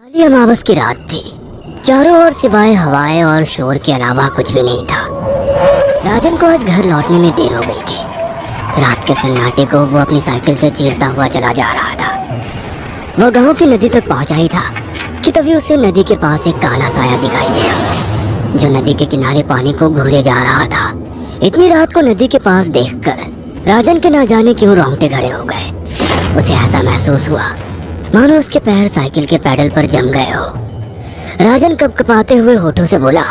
काली अमावस की रात थी। चारों ओर सिवाय हवाएं और शोर के अलावा कुछ भी नहीं था। राजन को आज घर लौटने में देर हो गई थी। रात के सन्नाटे को वो अपनी साइकिल से चीरता हुआ चला जा रहा था। वो गांव की नदी तक पहुंचा ही था कि तभी उसे नदी के पास एक काला साया दिखाई दिया, जो नदी के किनारे पानी को घूरे जा रहा था। इतनी रात को नदी के पास देखकर राजन के ना जाने क्यों रोंगटे खड़े हो गए। उसे ऐसा महसूस हुआ मानो उसके पैर साइकिल के पैडल पर जम गए हो। राजन कपकपाते हुए होठों से बोला,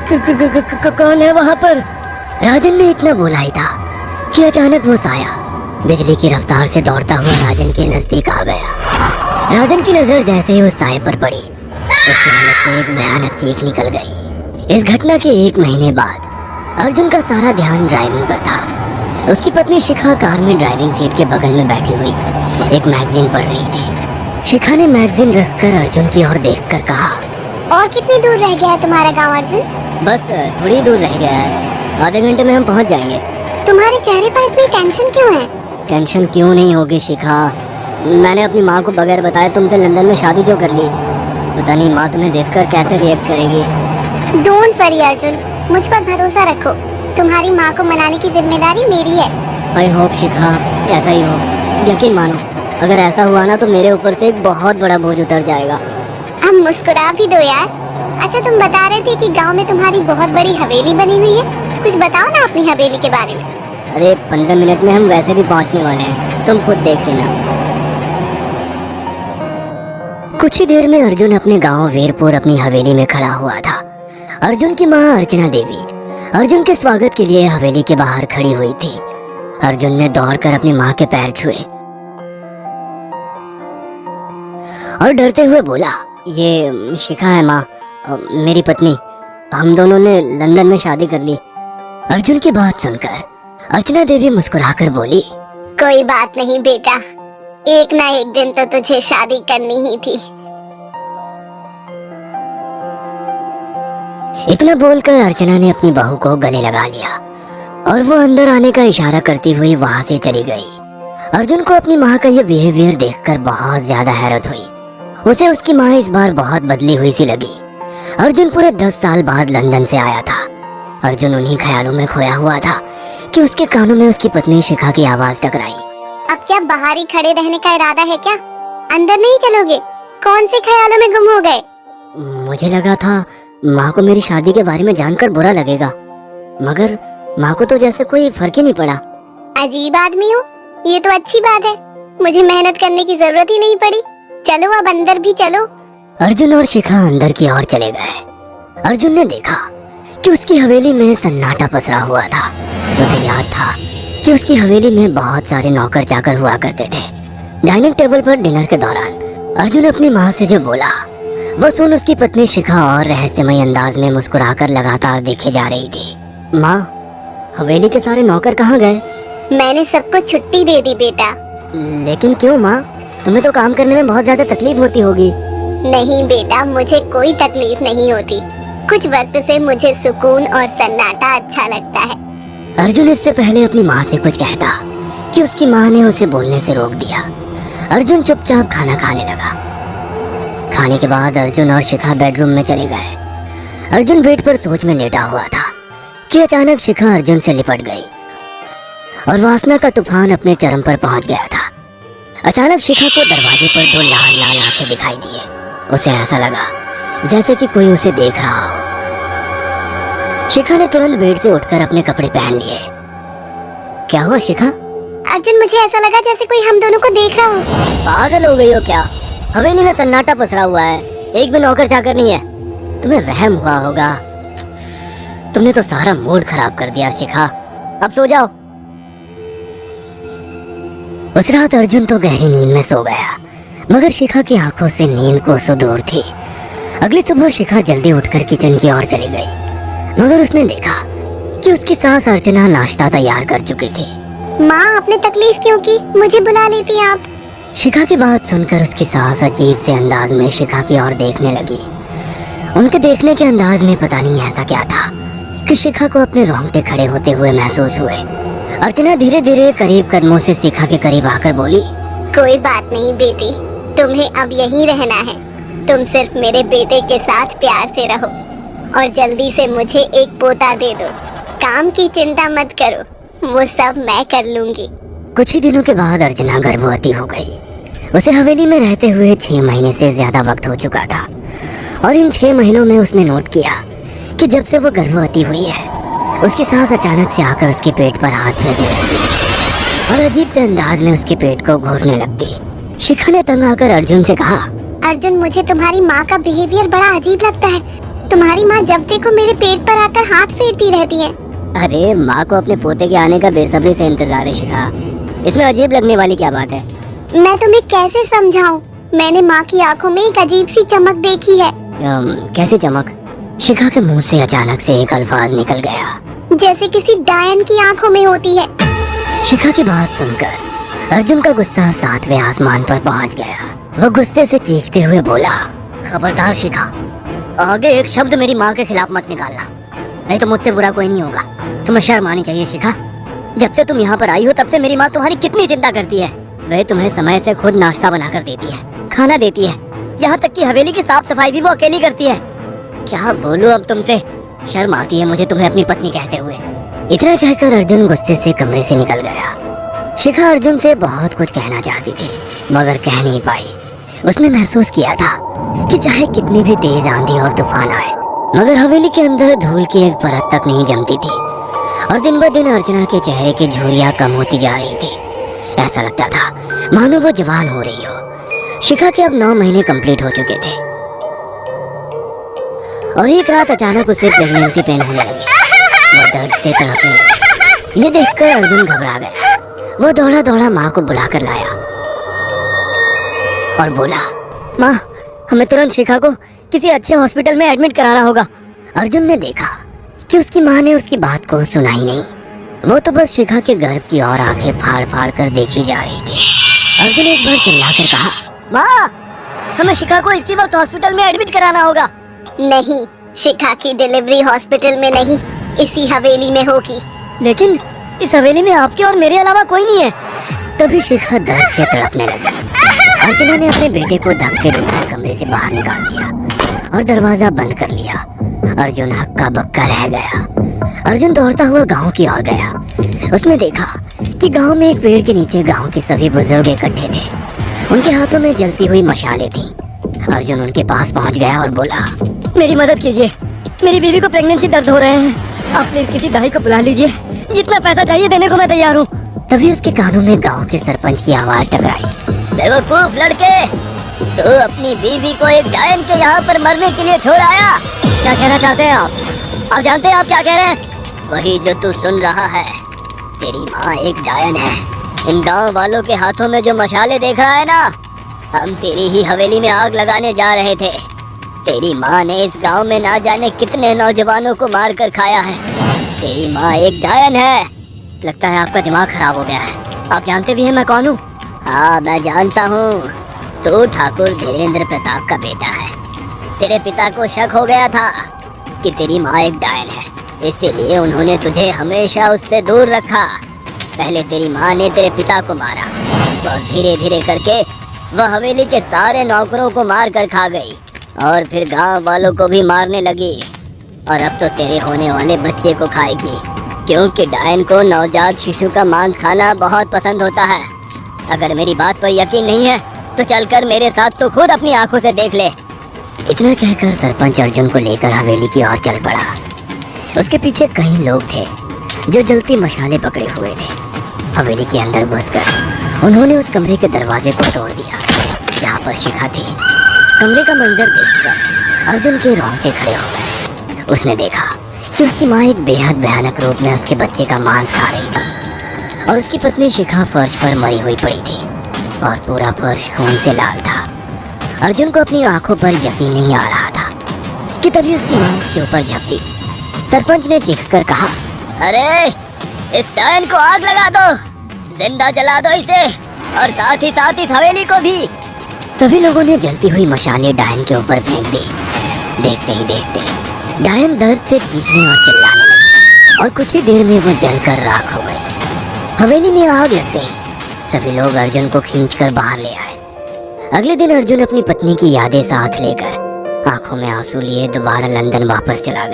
कौन है वहां पर? राजन ने इतना बोला ही था कि अचानक वो साया बिजली की रफ्तार से दौड़ता हुआ राजन के नजदीक आ गया। राजन की नजर जैसे ही उस साये पर पड़ी, उसके हालत से एक भयानक चीख निकल गई। इस घटना के 1 महीने बाद अर्जुन का सारा ध्यान ड्राइविंग पर था। उसकी पत्नी शिखा कार में ड्राइविंग सीट के बगल में बैठी हुई एक मैगजीन पढ़ रही थी। शिखा ने मैगजीन रखकर अर्जुन की ओर देखकर कहा, और कितनी दूर रह गया है तुम्हारा गांव अर्जुन? बस थोड़ी दूर रह गया है, आधे घंटे में हम पहुंच जाएंगे। तुम्हारे चेहरे पर इतनी टेंशन क्यों है? टेंशन क्यों नहीं होगी शिखा, मैंने अपनी माँ को बगैर बताए तुमसे लंदन में शादी जो कर ली। पता नहीं माँ तुम्हें देखकर कैसे रिएक्ट करेगी। डोंट वरी अर्जुन, मुझ पर भरोसा रखो। तुम्हारी माँ को मनाने की जिम्मेदारी मेरी है। आई होप शिखा ऐसा ही हो। यकीन मानो, अगर ऐसा हुआ ना तो मेरे ऊपर से एक बहुत बड़ा बोझ उतर जाएगा। अब मुस्कुरा भी दो यार। अच्छा, तुम बता रहे थे कि गांव में तुम्हारी बहुत बड़ी हवेली बनी हुई है। कुछ बताओ ना अपनी हवेली के बारे में। अरे 15 मिनट में हम वैसे भी पहुंचने वाले हैं, तुम खुद देख लेना। कुछ ही देर में अर्जुन अपने गांव वीरपुर अपनी हवेली में खड़ा हुआ था। अर्जुन की माँ अर्चना देवी अर्जुन के स्वागत के लिए हवेली के बाहर खड़ी हुई थी। अर्जुन ने दौड़कर अपनी माँ के पैर छुए और डरते हुए बोला, ये शिखा है माँ, मेरी पत्नी। हम दोनों ने लंदन में शादी कर ली। अर्जुन की बात सुनकर अर्चना देवी मुस्कुराकर बोली, कोई बात नहीं बेटा, एक ना एक दिन तो तुझे शादी करनी ही थी। इतना बोलकर अर्चना ने अपनी बहू को गले लगा लिया और वो अंदर आने का इशारा करती हुई वहां से चली गई। अर्जुन को अपनी माँ का ये बिहेवियर देखकर बहुत ज्यादा हैरत हुई। उसे उसकी माँ इस बार बहुत बदली हुई सी लगी। अर्जुन पूरे 10 साल बाद लंदन से आया था। अर्जुन उन्हीं ख्यालों में खोया हुआ था कि उसके कानों में उसकी पत्नी शिखा की आवाज टकराई। अब क्या बाहर ही खड़े रहने का इरादा है क्या? अंदर नहीं चलोगे? कौन से ख्यालों में गुम हो गए? मुझे लगा था माँ को मेरी शादी के बारे में जानकर बुरा लगेगा, मगर माँ को तो जैसे कोई फर्क ही नहीं पड़ा। अजीब आदमी हो। ये तो अच्छी बात है, मुझे मेहनत करने की जरूरत ही नहीं पड़ी। चलो अब अंदर भी चलो। अर्जुन और शिखा अंदर की ओर चले गए। अर्जुन ने देखा कि उसकी हवेली में सन्नाटा पसरा हुआ था। उसे याद था कि उसकी हवेली में बहुत सारे नौकर चाकर हुआ करते थे। डाइनिंग टेबल पर डिनर के दौरान अर्जुन अपनी माँ से जो बोला, वो सुन उसकी पत्नी शिखा और रहस्यमय अंदाज में मुस्कुराकर लगातार देखे जा रही थी। माँ, हवेली के सारे नौकर कहाँ गए? मैंने सबको छुट्टी दे दी बेटा। लेकिन क्यों माँ, तुम्हें तो काम करने में बहुत ज्यादा तकलीफ होती होगी। नहीं बेटा, मुझे कोई तकलीफ नहीं होती। कुछ वक्त से मुझे सुकून और सन्नाटा अच्छा लगता है। अर्जुन इससे पहले अपनी माँ से कुछ कहता कि उसकी माँ ने उसे बोलने से रोक दिया। अर्जुन चुपचाप खाना खाने लगा। खाने के बाद अर्जुन और शिखा बेडरूम में चले गए। अर्जुन बेड पर सोच में लेटा हुआ था कि अचानक शिखा अर्जुन से लिपट गई और वासना का तूफान अपने चरम पर पहुंच गया था। अचानक शिखा को दरवाजे पर 2 लाल लाल आंखें दिखाई दिए। उसे ऐसा लगा जैसे कि कोई उसे देख रहा हो। शिखा ने तुरंत बेड से उठकर अपने कपड़े पहन लिए। क्या हुआ शिखा? अर्जुन, मुझे ऐसा लगा जैसे कोई हम दोनों को देख रहा हो। पागल हो गई हो क्या? हवेली में सन्नाटा पसरा हुआ है, एक भी नौकर चाकर नहीं है। तुम्हें वहम हुआ होगा। तुमने तो सारा मूड खराब कर दिया शिखा, अब सो जाओ। उस रात अर्जुन तो गहरी नींद में सो गया, मगर शिखा की आंखों से नींद कोसों दूर थी। अगली सुबह शिखा जल्दी उठकर किचन की ओर चली गई, मगर उसने देखा कि उसकी सास अर्चना नाश्ता तैयार कर चुकी थी। माँ, आपने तकलीफ क्यों की? मुझे बुला लेती आप। शिखा की बात सुनकर उसकी सास अजीब से अंदाज में शिखा की ओर देखने लगी। उनके देखने के अंदाज में पता नहीं ऐसा क्या था कि शिखा को अपने रोंगटे खड़े होते हुए महसूस हुए। अर्चना धीरे धीरे करीब कदमों से शिखा के करीब आकर बोली, कोई बात नहीं बेटी, तुम्हें अब यहीं रहना है। तुम सिर्फ मेरे बेटे के साथ प्यार से रहो और जल्दी से मुझे एक पोता दे दो। काम की चिंता मत करो, वो सब मैं कर लूंगी। कुछ ही दिनों के बाद अर्चना गर्भवती हो गई। उसे हवेली में रहते हुए 6 महीने से ज्यादा वक्त हो चुका था और इन 6 महीनों में उसने नोट किया कि जब से वो गर्भवती हुई है उसकी सास अचानक से आकर उसके पेट पर हाथ फेरने लगती और अजीब से अंदाज में उसके पेट को घूरने लगती। शिखा ने तंग आकर अर्जुन से कहा, अर्जुन, मुझे तुम्हारी माँ का बिहेवियर बड़ा अजीब लगता है। तुम्हारी माँ जब देखो मेरे पेट पर आकर हाथ फेरती रहती है। अरे माँ को अपने पोते के आने का बेसब्री से इंतजार है शिखा, इसमें अजीब लगने वाली क्या बात है? मैं तुम्हें कैसे समझाऊं? मैंने माँ की आंखों में एक अजीब सी चमक देखी है। कैसी चमक? शिखा के मुंह से अचानक से एक अल्फाज निकल गया, जैसे किसी डायन की आंखों में होती है। शिखा की बात सुनकर अर्जुन का गुस्सा 7वें आसमान पर पहुंच गया। वो गुस्से से चीखते हुए बोला, खबरदार शिखा, आगे एक शब्द मेरी माँ के खिलाफ मत निकालना, नहीं तो मुझसे बुरा कोई नहीं होगा। तुम्हें शर्म आनी चाहिए शिखा। जब से तुम यहाँ पर आई हो तब से मेरी माँ तुम्हारी कितनी चिंता करती है। वह तुम्हें समय से खुद नाश्ता बना कर देती है, खाना देती है, यहाँ तक कि हवेली की साफ सफाई भी वो अकेली करती है। क्या बोलूं अब तुमसे, शर्म आती है मुझे तुम्हें अपनी पत्नी कहते हुए। इतना कहकर अर्जुन गुस्से से कमरे से निकल गया। शिखा अर्जुन से बहुत कुछ कहना चाहती थी मगर कह नहीं पाई। उसने महसूस किया था कि चाहे कितनी भी तेज आंधी और तूफान आए मगर हवेली के अंदर धूल की एक परत तक नहीं जमती थी और दिन ब दिन अर्चना के चेहरे की झुर्रियां कम होती जा रही थी। ऐसा लगता था मानो वो जवान हो रही हो। शिखा के अब 9 महीने कंप्लीट हो चुके थे और एक रात अचानक उसे प्रेगनेंसी पेन होने लगी। वो दर्द से तड़पने लगी। ये देखकर अर्जुन घबरा गया। वो दौड़ा दौड़ा माँ को बुलाकर लाया और बोला, माँ, हमें तुरंत शिखा को किसी अच्छे हॉस्पिटल में एडमिट कराना होगा। अर्जुन ने देखा कि उसकी माँ ने उसकी बात को सुना ही नहीं। वो तो बस शिखा के गर्भ की ओर आंखें फाड़ फाड़ कर देखी जा रही थी। अर्जुन एक बार चिल्लाकर कहा, माँ, हमें शिखा को इसी वक्त हॉस्पिटल में एडमिट कराना होगा। नहीं, शिखा की डिलीवरी हॉस्पिटल में नहीं, इसी हवेली में होगी। लेकिन इस हवेली में आपके और मेरे अलावा कोई नहीं है। तभी शिखा दर्द से तड़पने लगी। अर्चना ने अपने बेटे को धक्के देकर कमरे से बाहर निकाल दिया और दरवाजा बंद कर लिया। अर्जुन हक्का बक्का रह गया। अर्जुन दौड़ता हुआ गांव की ओर गया। उसने देखा कि गांव में एक पेड़ के नीचे गांव के सभी बुजुर्ग इकट्ठे थे। उनके हाथों में जलती हुई मशालें थीं। अर्जुन उनके पास पहुंच गया और बोला, मेरी मदद कीजिए, मेरी बीवी को प्रेगनेंसी दर्द हो रहे हैं। आप प्लीज किसी दाई को बुला लीजिए, जितना पैसा चाहिए देने को मैं तैयार हूँ। तभी उसके कानों में गांव के सरपंच की आवाज टकराई, बेवकूफ लड़के, तू अपनी बीवी को एक डायन के यहाँ पर मरने के लिए छोड़ आया। क्या कहना चाहते हैं आप जानते हैं आप क्या कह रहे हैं? वही जो तू सुन रहा है। तेरी माँ एक डायन है। इन गांव वालों के हाथों में जो मशाले देख रहा है ना, हम तेरी ही हवेली में आग लगाने जा रहे थे। तेरी माँ ने इस गांव में ना जाने कितने नौजवानों को मार कर खाया है। तेरी माँ एक डायन है। लगता है आपका दिमाग खराब हो गया है। आप जानते भी हैं मैं कौन हूँ? हाँ, मैं जानता हूँ। तू ठाकुर धीरेन्द्र प्रताप का बेटा है। तेरे पिता को शक हो गया था कि तेरी माँ एक डायन है, इसीलिए उन्होंने तुझे हमेशा उससे दूर रखा। पहले तेरी माँ ने तेरे पिता को मारा और धीरे धीरे करके वह हवेली के सारे नौकरों को मार कर खा गई और फिर गांव वालों को भी मारने लगी और अब तो तेरे होने वाले बच्चे को खाएगी, क्योंकि डायन को नवजात शिशु का मांस खाना बहुत पसंद होता है। अगर मेरी बात पर यकीन नहीं है तो चलकर मेरे साथ तो खुद अपनी आंखों से देख ले। इतना कहकर सरपंच अर्जुन को लेकर हवेली की ओर चल पड़ा। उसके पीछे कई लोग थे जो जलती मशाले पकड़े हुए थे। हवेली के अंदर घुसकर उन्होंने उस कमरे के दरवाजे को तोड़ दिया जहाँ पर शिखा थी। कमरे का मंजर देखकर अर्जुन के रोंगटे खड़े हो गए। उसने देखा कि उसकी माँ एक बेहद भयानक रूप में उसके बच्चे का मांस खा रही थी और उसकी पत्नी शिखा फर्श पर मरी हुई पड़ी थी और पूरा फर्श खून से लाल था। अर्जुन को अपनी आंखों पर यकीन नहीं आ रहा था कि तभी उसकी माँ उसके ऊपर झपटी। सरपंच ने चीखकर कहा, अरे इस डायन को आग लगा दो, जिंदा जला दो इसे और साथ ही इस हवेली को भी। सभी लोगों ने जलती हुई मशाले डायन के ऊपर फेंक दी। देखते ही देखते डायन दर्द से चीखने और चिल्लाने लगी और कुछ ही देर में वो जलकर राख हो गई। हवेली में आग लगते ही सभी लोग अर्जुन को खींचकर बाहर ले आए। अगले दिन अर्जुन अपनी पत्नी की यादें साथ लेकर आंखों में आंसू लिए दोबारा लंदन वापस चला गया।